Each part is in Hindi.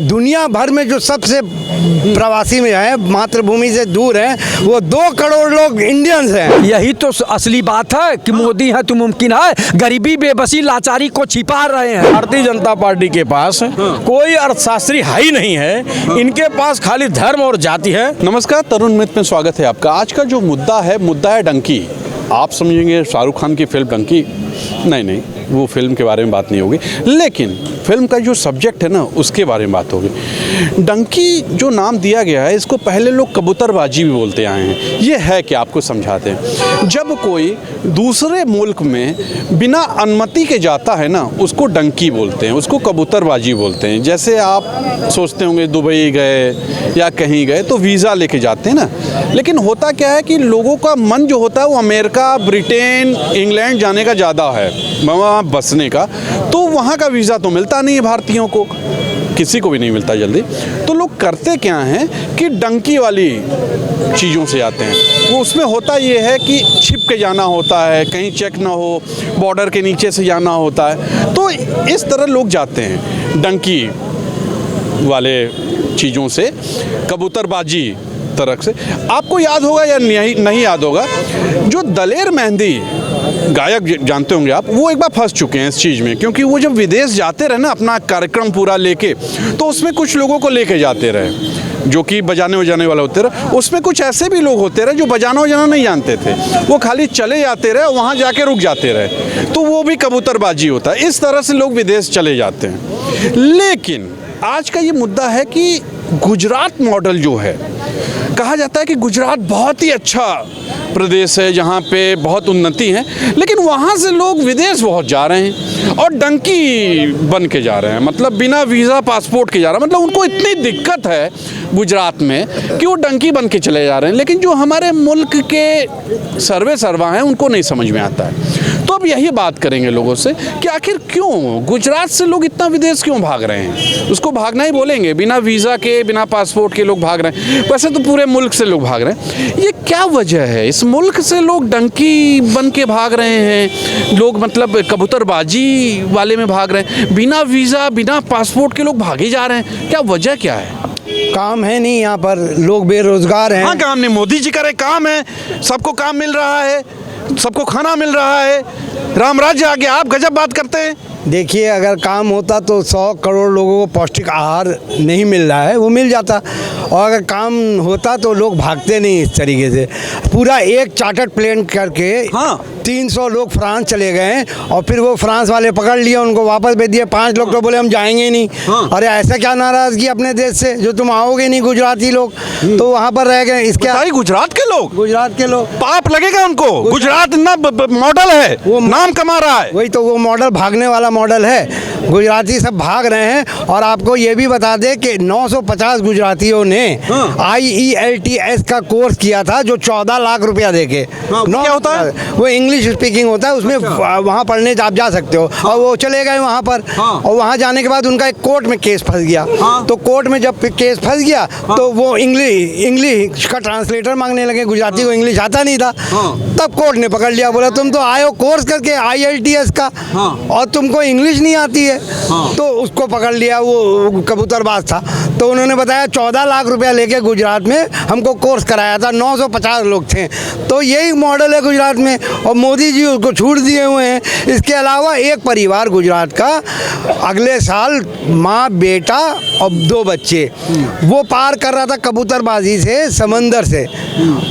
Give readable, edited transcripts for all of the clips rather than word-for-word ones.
दुनिया भर में जो सबसे प्रवासी में है, मातृभूमि से दूर हैं, वो 2 करोड़ लोग इंडियंस हैं। यही तो असली बात है कि मोदी है तो मुमकिन है। गरीबी, बेबसी, लाचारी को छिपा रहे हैं। भारतीय जनता पार्टी के पास कोई अर्थशास्त्री है ही नहीं है, इनके पास खाली धर्म और जाति है। नमस्कार, तरुण मित्र में स्वागत है आपका। आज का जो मुद्दा है डंकी। आप समझेंगे शाहरुख खान की फिल्म डंकी, नहीं, वो फिल्म के बारे में बात नहीं होगी, लेकिन फिल्म का जो सब्जेक्ट है ना, उसके बारे में बात होगी। डंकी जो नाम दिया गया है, इसको पहले लोग कबूतरबाजी भी बोलते आए हैं। ये है कि आपको समझाते हैं, जब कोई दूसरे मुल्क में बिना अनुमति के जाता है ना, उसको डंकी बोलते हैं, उसको कबूतरबाजी बोलते हैं। जैसे आप सोचते होंगे दुबई गए या कहीं गए तो वीज़ा लेके जाते हैं ना, लेकिन होता क्या है कि लोगों का मन जो होता है वो अमेरिका, ब्रिटेन, इंग्लैंड जाने का ज़्यादा है, वहाँ बसने का। तो वहाँ का वीज़ा तो मिलता नहीं है भारतीयों को, किसी को भी नहीं मिलता जल्दी। तो लोग करते क्या हैं कि डंकी वाली चीज़ों से आते हैं। वो उसमें होता ये है कि छिप के जाना होता है, कहीं चेक ना हो, बॉर्डर के नीचे से जाना होता है। तो इस तरह लोग जाते हैं डंकी वाले चीज़ों से, कबूतरबाजी तरह से। आपको याद होगा या नहीं याद होगा, जो दलेर मेहंदी गायक जानते होंगे आप, वो एक बार फंस चुके हैं इस चीज़ में, क्योंकि वो जब विदेश जाते रहे ना अपना कार्यक्रम पूरा लेके, तो उसमें कुछ लोगों को लेके जाते रहे जो कि बजाने वजाने वाला होते रहे। उसमें कुछ ऐसे भी लोग होते रहे जो बजाना वजाना नहीं जानते थे, वो खाली चले जाते रहे, वहाँ जाके रुक जाते रहे, तो वो भी कबूतरबाजी होता है। इस तरह से लोग विदेश चले जाते हैं। लेकिन आज का ये मुद्दा है कि गुजरात मॉडल जो है, कहा जाता है कि गुजरात बहुत ही अच्छा प्रदेश है, जहाँ पे बहुत उन्नति है, लेकिन वहाँ से लोग विदेश बहुत जा रहे हैं और डंकी बन के जा रहे हैं, मतलब बिना वीज़ा पासपोर्ट के जा रहे हैं। मतलब उनको इतनी दिक्कत है गुजरात में कि वो डंकी बन के चले जा रहे हैं। लेकिन जो हमारे मुल्क के सर्वा हैं, उनको नहीं समझ में आता है। तो अब यही बात करेंगे लोगों से कि आखिर क्यों गुजरात से लोग इतना विदेश क्यों भाग रहे हैं। उसको भागना ही बोलेंगे, बिना वीज़ा के, बिना पासपोर्ट के लोग भाग रहे हैं। वैसे तो पूरे मुल्क से लोग भाग रहे हैं। ये क्या वजह है, इस मुल्क से लोग डंकी बन के भाग रहे हैं, लोग मतलब कबूतरबाजी वाले में भाग रहे हैं, बिना वीज़ा, बिना पासपोर्ट के लोग भागे जा रहे हैं। क्या वजह क्या है? काम है नहीं, यहाँ पर लोग बेरोजगार हैं। हाँ, काम नहीं, मोदी जी करे काम है, सबको काम मिल रहा है, सबको खाना मिल रहा है, राम राज्य आ गया। आप गजब बात करते हैं। देखिए, अगर काम होता तो 100 करोड़ लोगों को पौष्टिक आहार नहीं मिल रहा है, वो मिल जाता। और अगर काम होता तो लोग भागते नहीं इस तरीके से। पूरा एक चार्टर्ड प्लेन करके 300 लोग फ्रांस चले गए, और फिर वो फ्रांस वाले पकड़ लिए, उनको वापस भेज दिए। 5 लोग तो बोले हम जाएंगे नहीं। अरे ऐसा क्या नाराज़गी अपने देश से, जो तुम आओगे नहीं गुजराती लोग, तो वहाँ पर रह गए। इसके गुजरात के लोग पाप लगेगा उनको। गुजरात इतना मॉडल है, वो नाम कमा रहा है। वही तो वो मॉडल, भागने वाला मॉडल है। गुजराती सब भाग रहे हैं। और आपको ये भी बता दें कि 950 गुजरातियों ने IELTS का कोर्स किया था, जो 14 लाख रुपया देके। क्या होता है? वो इंग्लिश स्पीकिंग होता है, उसमें वहाँ पढ़ने आप जा सकते हो। और वो चले गए वहाँ पर, और वहाँ जाने के बाद उनका एक कोर्ट में केस फंस गया। तो कोर्ट में जब केस फंस गया, तो वो इंग्लिश का ट्रांसलेटर मांगने लगे। गुजराती को इंग्लिश आता नहीं था। तब कोर्ट ने पकड़ लिया, बोला तुम तो आए हो कोर्स करके IELTS का, और तुमको इंग्लिश नहीं आती है। तो उसको पकड़ लिया, वो कबूतरबाज था। तो उन्होंने बताया 14 लाख रुपया लेके गुजरात में हमको कोर्स कराया था, 950 लोग थे। तो यही मॉडल है गुजरात में, और मोदी जी उसको छूट दिए हुए हैं। इसके अलावा एक परिवार गुजरात का अगले साल माँ, बेटा और 2 बच्चे, वो पार कर रहा था कबूतरबाजी से, समंदर से,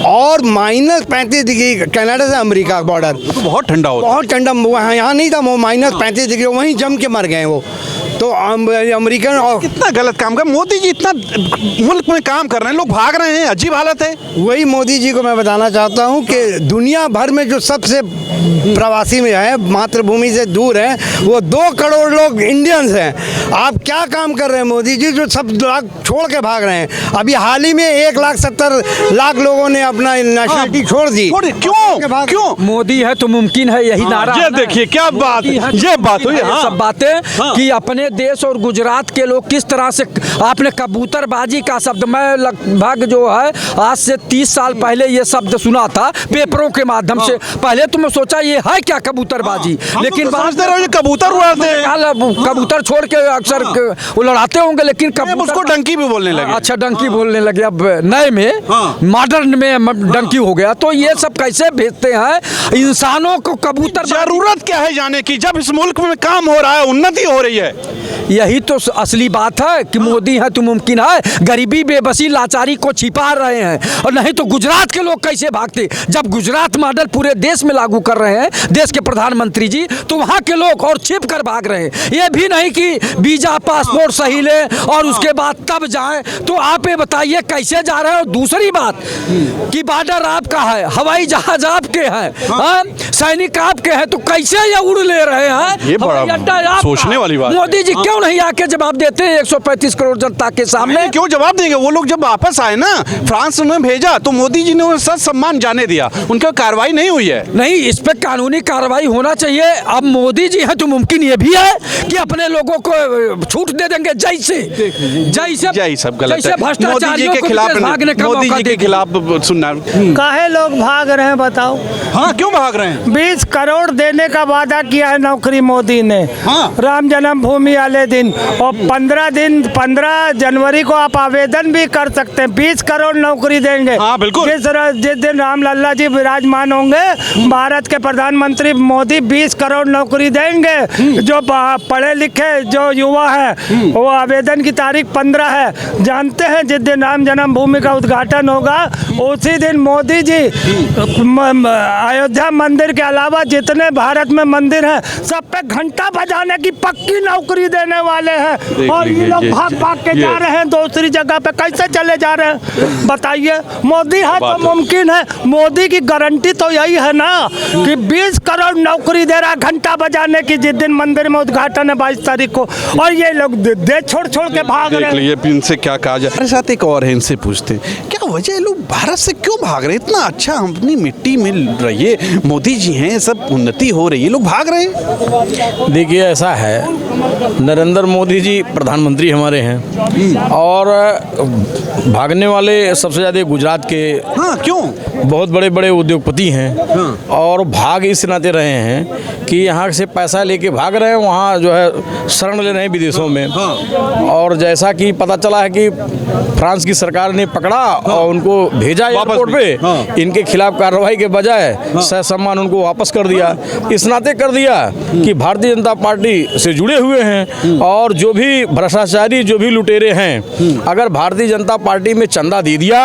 और -35 डिग्री, कनाडा से अमेरिका बॉर्डर। तो बहुत ठंडा होता, बहुत ठंडा। वहाँ यहाँ नहीं था, वो -35 डिग्री, वहीं जम के मर गए वो। तो अमेरिकन, और कितना गलत काम कर। मोदी जी इतना मुल्क में काम कर रहे हैं, लोग भाग रहे हैं, अजीब हालत है। वही मोदी जी को मैं बताना चाहता हूँ कि दुनिया भर में जो सबसे प्रवासी में है, मातृभूमि से दूर हैं, वो 2 करोड़ लोग इंडियंस हैं। आप क्या काम कर रहे हैं मोदी जी, जो सब लोग छोड़ के भाग रहे हैं। अभी हाल ही में 1,70,00,000 लोगों ने अपना नेशनलिटी छोड़ दी। क्यों? मोदी है तो मुमकिन है, यही नारा। ये देखिए क्या बात, ये बात हुई। सब बातें कि अपने अपने देश और गुजरात के लोग किस तरह से आपने कबूतरबाजी का शब्द, मैं लगभग जो है आज से 30 साल पहले ये शब्द सुना था पेपरों के माध्यम से। पहले तो मैं सोचा ये है क्या कबूतरबाजी, लेकिन समझते रहो ये कबूतर उड़ाते हैं। कबूतर छोड़ के अक्सर वो लड़ाते होंगे, लेकिन उसको डंकी भी बोलने लगे। अच्छा, डंकी बोलने लगे अब नए में, मॉडर्न में डंकी हो गया। तो ये सब कैसे भेजते हैं इंसानों को कबूतर? जरूरत क्या है जाने की, जब इस मुल्क में काम हो रहा है, उन्नति हो रही है। यही तो असली बात है कि मोदी है तो मुमकिन है। गरीबी बेबसी लाचारी को छिपा रहे हैं, और नहीं तो गुजरात के लोग कैसे भागते? जब गुजरात मॉडल पूरे देश में लागू कर रहे हैं देश के प्रधानमंत्री जी, तो वहाँ के लोग और छिप कर भाग रहे हैं। ये भी नहीं कि वीजा पासपोर्ट सही ले और उसके बाद तब जाएं। तो आप ये बताइए कैसे जा रहे हैं? और दूसरी बात कि बॉर्डर आपका है, हवाई जहाज आपके हैं, सैनिक आपके हैं, तो कैसे ये उड़ ले रहे हैं? ये बड़ा सोचने वाली बात है। मोदी जी क्यों नहीं आके जवाब देते हैं 135 करोड़ जनता के सामने? क्यों जवाब देंगे? वो लोग जब वापस आए ना, फ्रांस ने भेजा तो मोदी जी ने उन्हें सच सम्मान जाने दिया, उनका कार्रवाई नहीं हुई है। नहीं, इस पे कानूनी कार्रवाई होना चाहिए। अब मोदी जी हैं तो मुमकिन ये भी है कि अपने लोगों को छूट दे देंगे, जैसे सब गलत है। भ्रष्टाचारियों के खिलाफ मोदी जी के खिलाफ सुनना। काहे लोग भाग रहे हैं बताओ? हाँ, क्यों भाग रहे हैं? 20 करोड़ देने का वादा किया है नौकरी मोदी ने। हाँ। राम जन्मभूमि वाले दिन, और 15 जनवरी को आप आवेदन भी कर सकते हैं। 20 करोड़ नौकरी देंगे। हाँ, बिल्कुल। जिस दिन राम लल्ला जी विराजमान होंगे, भारत के प्रधानमंत्री मोदी 20 करोड़ नौकरी देंगे। जो पढ़े लिखे जो युवा है, वो आवेदन की तारीख 15 है। जानते हैं जिस दिन राम जन्मभूमि का उद्घाटन होगा, उसी दिन मोदी जी अयोध्या मंदिर के अलावा जितने भारत में मंदिर हैं, सब पे घंटा बजाने की पक्की नौकरी देने वाले हैं। और ये लोग भाग भाग के जा रहे हैं दूसरी जगह पे। कैसे चले जा रहे हैं बताइए? मोदी है तो मुमकिन है। मोदी की गारंटी तो यही है ना कि 20 करोड़ नौकरी दे रहा है घंटा बजाने की, जिस दिन मंदिर में उद्घाटन है 22 तारीख को। और ये लोग दे छोड़ के भाग रहे हैं। इनसे क्या कहा जाए? हमारे साथ एक और है, इनसे पूछते हैं क्या वजह है लोग भारत से क्यों भाग रहे हैं? इतना अच्छा अपनी मिट्टी में रहिए, मोदी जी हैं, सब उन्नति हो रही है, लोग भाग रहे हैं। देखिए, ऐसा है, नरेंद्र मोदी जी प्रधानमंत्री हमारे हैं, और भागने वाले सबसे ज़्यादा गुजरात के हाँ, क्यों? बहुत बड़े बड़े उद्योगपति हैं। और भाग इस नाते रहे हैं कि यहाँ से पैसा लेके भाग रहे हैं, वहाँ जो है शरण ले रहे हैं विदेशों में। और जैसा कि पता चला है कि फ्रांस की सरकार ने पकड़ा और उनको भेजा एयरपोर्ट पे, इनके खिलाफ कार्रवाई के बजाय सहसम्मान उनको वापस कर दिया। इस नाते कर दिया कि भारतीय जनता पार्टी से जुड़े हुए हैं, और जो भी भ्रष्टाचारी, जो भी लुटेरे हैं, अगर भारतीय जनता पार्टी में चंदा दे दिया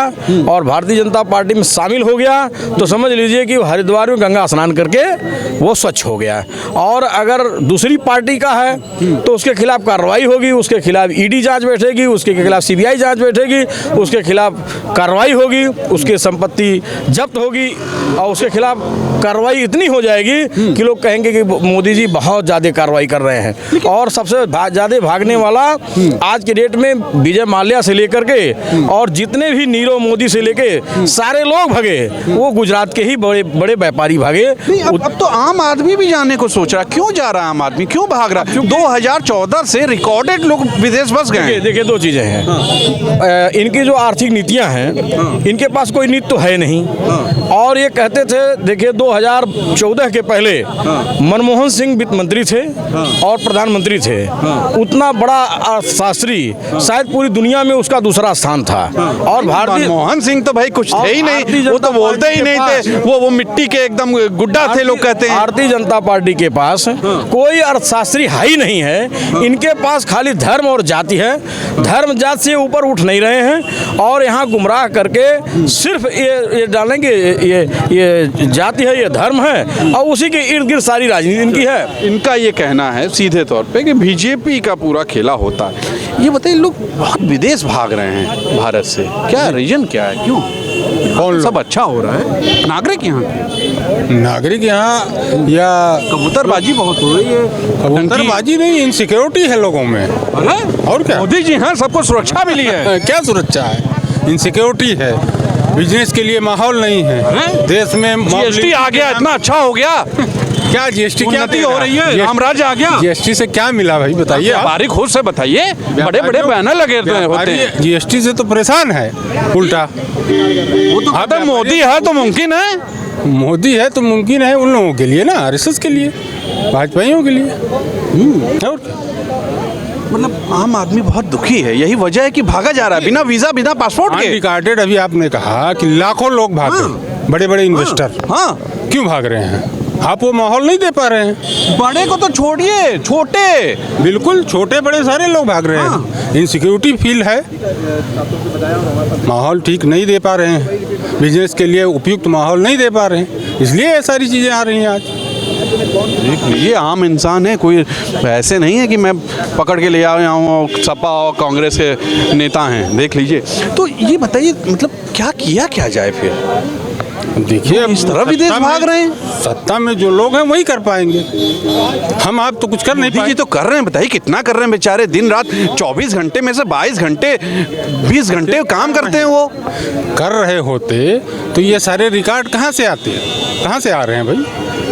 और भारतीय जनता पार्टी में शामिल हो गया, तो समझ लीजिए कि हरिद्वार में गंगा स्नान करके वो स्वच्छ हो गया। और अगर दूसरी पार्टी का है तो उसके खिलाफ कार्रवाई होगी, उसके खिलाफ ईडी जांच बैठेगी, उसके खिलाफ सीबीआई जांच बैठेगी, उसके खिलाफ कार्रवाई होगी, उसकी संपत्ति जब्त होगी, और उसके खिलाफ कार्रवाई इतनी हो जाएगी कि लोग कहेंगे कि मोदी जी बहुत ज़्यादा कार्रवाई कर रहे हैं। और सबसे ज़्यादा भागने वाला आज के डेट में विजय माल्या से लेकर के और जितने भी नीरव मोदी से लेके सारे लोग भागे, वो गुजरात के ही बड़े बड़े व्यापारी भागे। अब तो आम आदमी भी जाने को सोच रहा, क्यों जा रहा है आम आदमी, क्यों भाग रहा? 2014 से रिकॉर्डेड लोग विदेश बस गए। देखिए, दो चीज़ें हैं। इनकी जो आर्थिक नीतियां हैं, इनके पास कोई नीति तो है नहीं। और ये कहते थे, देखिए 2014 के पहले मनमोहन सिंह वित्त मंत्री थे और प्रधानमंत्री थे। उतना बड़ा अर्थशास्त्री शायद पूरी दुनिया में उसका दूसरा स्थान था। और भारतीय मनमोहन सिंह तो भाई कुछ थे ही नहीं, वो तो बोलते ही नहीं थे, वो मिट्टी के एकदम गुड्डा थे, लोग कहते हैं। भारतीय जनता पार्टी के पास कोई अर्थशास्त्री है ही नहीं है। इनके पास खाली धर्म और जाति है। धर्म जाति से ऊपर उठ नहीं रहे हैं, और यहाँ गुमराह करके सिर्फ ये डालेंगे ये जाति है, ये धर्म है, और उसी के इर्द गिर्द सारी राजनीति इनकी है। इनका ये कहना है सीधे तौर पे कि बीजेपी का पूरा खेला होता है। ये बताइए, लोग बहुत विदेश भाग रहे हैं भारत से, क्या रीजन क्या है, क्यों? कौन सब अच्छा हो रहा है? नागरिक यहाँ के, नागरिक यहाँ या कबूतरबाजी बहुत हो रही है। कबूतरबाजी नहीं, इनसिक्योरिटी है लोगों में। और क्या? मोदी जी हाँ, सबको सुरक्षा मिली है। क्या सुरक्षा है? इनसिक्योरिटी है, बिजनेस के लिए माहौल नहीं है देश में। जीएसटी आ गया, इतना अच्छा हो गया। क्या जीएसटी क्या उन्नति हो रही है, साम्राज्य आ गया। जीएसटी से क्या मिला भाई बताइए आप। व्यापारी खुद से बताइए, बड़े बड़े बैनर लगे होते हैं। जीएसटी से तो परेशान है उल्टा। वो तो कहते हैं मोदी है तो मुमकिन है। मोदी है तो मुमकिन है उन लोगों के लिए ना, आरएसएस के लिए, भाजपाइयों के लिए। और क्या? मतलब आम आदमी बहुत दुखी है, यही वजह है कि भागा जा रहा है बिना वीजा बिना पासपोर्ट के। अनरिकॉर्डेड अभी आपने कहा कि लाखों लोग भाग रहे, बड़े बड़े इन्वेस्टर। हाँ, क्यों भाग रहे हैं? आप वो माहौल नहीं दे पा रहे हैं। बड़े को तो छोड़िए, छोटे बिल्कुल छोटे बड़े सारे लोग भाग रहे हैं। इनसिक्योरिटी फील है, माहौल ठीक नहीं दे पा रहे हैं, बिजनेस के लिए उपयुक्त माहौल नहीं दे पा रहे हैं, इसलिए ये सारी चीज़ें आ रही हैं आज। देख लीजिए, आम इंसान है, कोई ऐसे नहीं है कि मैं पकड़ के ले आया हूँ, सपा और कांग्रेस के नेता हैं। देख लीजिए, तो ये बताइए मतलब क्या किया क्या जाए फिर? देखिए इस तरह विदेश भाग रहे हैं। सत्ता में जो लोग हैं वही कर पाएंगे, हम आप तो कुछ कर नहीं मोदी जी पाए। तो कर रहे हैं, बताइए कितना कर रहे हैं बेचारे, दिन रात 24 घंटे में से 22 घंटे 20 घंटे काम करते हैं वो। कर रहे होते तो ये सारे रिकॉर्ड कहाँ से आते हैं, कहाँ से आ रहे हैं भाई?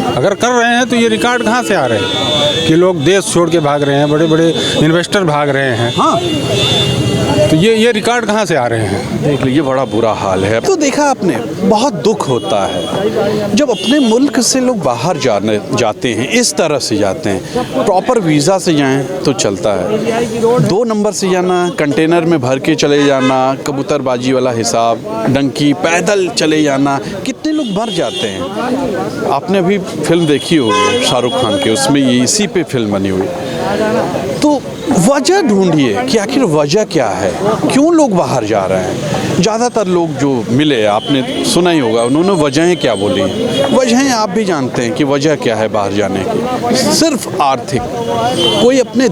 अगर कर रहे हैं तो ये रिकॉर्ड कहाँ से आ रहे हैं कि लोग देश छोड़ के भाग रहे हैं, बड़े बड़े इन्वेस्टर भाग रहे हैं? हाँ, तो ये रिकॉर्ड कहाँ से आ रहे हैं? देख लीजिए बड़ा बुरा हाल है। तो देखा आपने, बहुत दुख होता है जब अपने मुल्क से लोग बाहर जाते हैं, इस तरह से जाते हैं। प्रॉपर वीज़ा से जाएं तो चलता है, 2 नंबर से जाना, कंटेनर में भर के चले जाना, कबूतरबाजी वाला हिसाब, डंकी, पैदल चले जाना, कितने लोग मर जाते हैं। आपने अभी फिल्म देखी होगी शाहरुख खान की, उसमें ये इसी पे फिल्म बनी हुई। तो वजह ढूंढिए कि आखिर वजह क्या है, क्यों लोग बाहर जा रहे हैं। ज़्यादातर लोग जो मिले, आपने सुना ही होगा, उन्होंने वजहें क्या बोली। वजहें आप भी जानते हैं कि वजह क्या है बाहर जाने की, सिर्फ आर्थिक। कोई अपने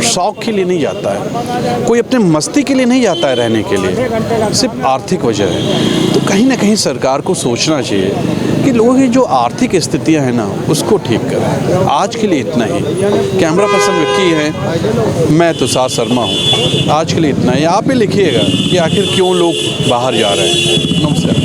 शौक के लिए नहीं जाता है, कोई अपने मस्ती के लिए नहीं जाता है रहने के लिए, सिर्फ आर्थिक वजह है। तो कहीं ना कहीं सरकार को सोचना चाहिए कि लोगों की जो आर्थिक स्थितियां हैं ना, उसको ठीक करें। आज के लिए इतना ही। कैमरा पर्सन विक्की है, मैं तुषार शर्मा हूँ। आज के लिए इतना ही। आप ही लिखिएगा कि आखिर क्यों लोग बाहर जा रहे हैं। नमस्कार।